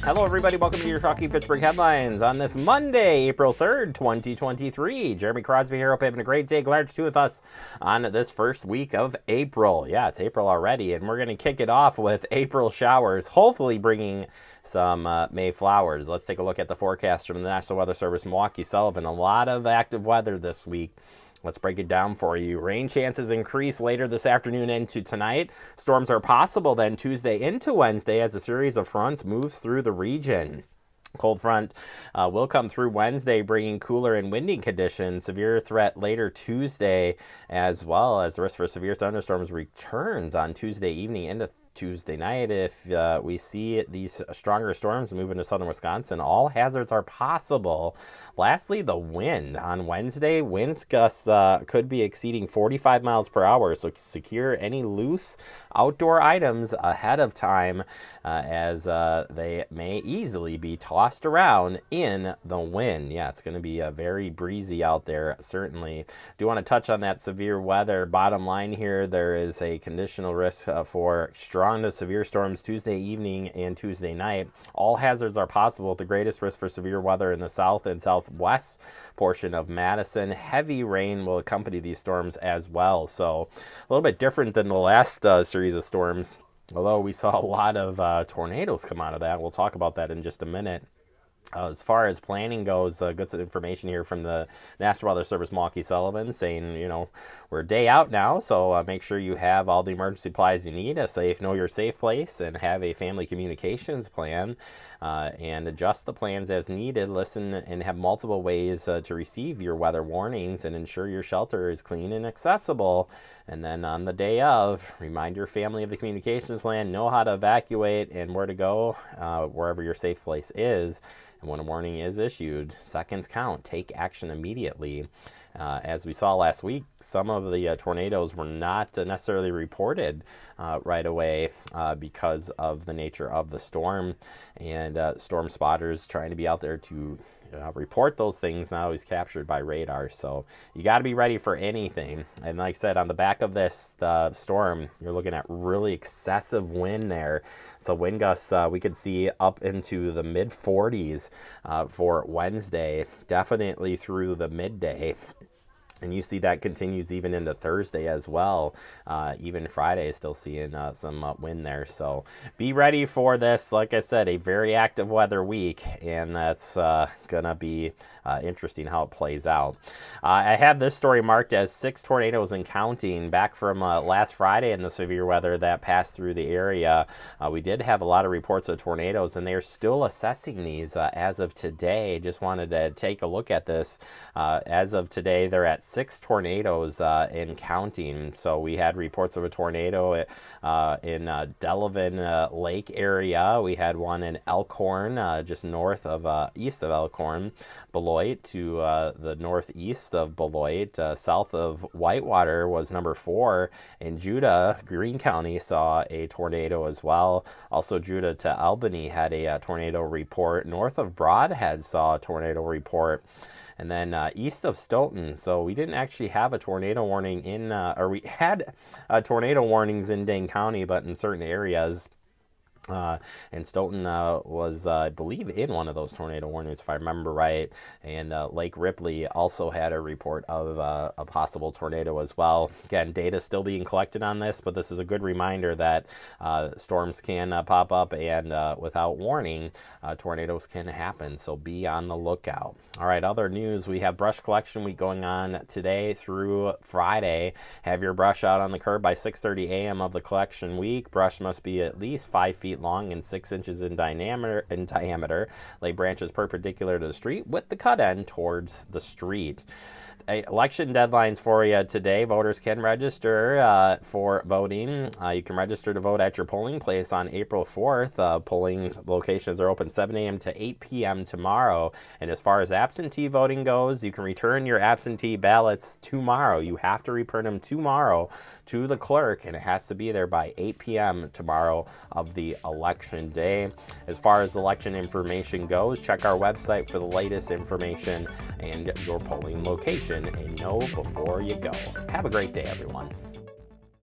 Hello, everybody. Welcome to your Talking Fitchburg headlines on this Monday, April 3rd, 2023. Jeremy Crosby here. Hope you're having a great day. Glad you're with us on this first week of April. Yeah, it's April already, and we're going to kick it off with April showers, hopefully bringing some May flowers. Let's take a look at the forecast from the National Weather Service, Milwaukee Sullivan. A lot of active weather this week. Let's break it down for you. Rain chances increase later this afternoon into tonight. Storms are possible then Tuesday into Wednesday as a series of fronts moves through the region. Cold front will come through Wednesday, bringing cooler and windy conditions. Severe threat later Tuesday, as well as the risk for severe thunderstorms returns on Tuesday evening into Tuesday night. If we see these stronger storms move into southern Wisconsin, all hazards are possible. Lastly, the wind. On Wednesday, winds gusts could be exceeding 45 miles per hour, so secure any loose outdoor items ahead of time as they may easily be tossed around in the wind. Yeah, it's going to be very breezy out there, certainly. Do want to touch on that severe weather. Bottom line here, there is a conditional risk for strong to severe storms Tuesday evening and Tuesday night. All hazards are possible with the greatest risk for severe weather in the south and southwest portion of Madison. Heavy rain will accompany these storms as well. So a little bit different than the last series of storms, although we saw a lot of tornadoes come out of that. We'll talk about that in just a minute. As far as planning goes, good information here from the National Weather Service, Milwaukee Sullivan, saying, we're a day out now, so make sure you have all the emergency supplies you need, know your safe place, and have a family communications plan, and adjust the plans as needed. Listen and have multiple ways to receive your weather warnings, and ensure your shelter is clean and accessible. And then on the day of, remind your family of the communications plan, know how to evacuate and where to go wherever your safe place is. And when a warning is issued, seconds count. Take action immediately. As we saw last week, some of the tornadoes were not necessarily reported right away because of the nature of the storm. And storm spotters trying to be out there to report those things now is captured by radar. So you got to be ready for anything. And like I said, on the back of this storm, you're looking at really excessive wind there. So wind gusts we could see up into the mid 40s for Wednesday, definitely through the midday. And you see that continues even into Thursday as well. Even Friday is still seeing some wind there. So be ready for this. Like I said, a very active weather week, and that's going to be interesting how it plays out. I have this story marked as 6 tornadoes and counting back from last Friday in the severe weather that passed through the area. We did have a lot of reports of tornadoes, and they're still assessing these as of today. Just wanted to take a look at this. As of today, they're at 6 tornadoes in counting. So we had reports of a tornado in Delavan Lake area. We had one in Elkhorn, just east of Elkhorn. Beloit to the northeast of Beloit. South of Whitewater was number 4. In Judah, Greene County saw a tornado as well. Also, Judah to Albany had a tornado report. North of Brodhead saw a tornado report. And then east of Stoughton, so we didn't actually have a tornado warning we had tornado warnings in Dane County, but in certain areas. And Stoughton was, I believe, in one of those tornado warnings, if I remember right. And Lake Ripley also had a report of a possible tornado as well. Again, data still being collected on this, but this is a good reminder that storms can pop up, and without warning, tornadoes can happen. So be on the lookout. All right, other news. We have brush collection week going on today through Friday. Have your brush out on the curb by 6:30 a.m. of the collection week. Brush must be at least 5 feet long and 6 inches in diameter. Lay branches perpendicular to the street with the cut end towards the street. Election deadlines for you today. Voters can register for voting. You can register to vote at your polling place on April 4th. Polling locations are open 7 a.m. to 8 p.m. tomorrow. And as far as absentee voting goes, you can return your absentee ballots tomorrow. You have to return them tomorrow to the clerk, and it has to be there by 8 p.m. tomorrow of the election day. As far as election information goes, check our website for the latest information and your polling location, and know before you go. Have a great day, everyone.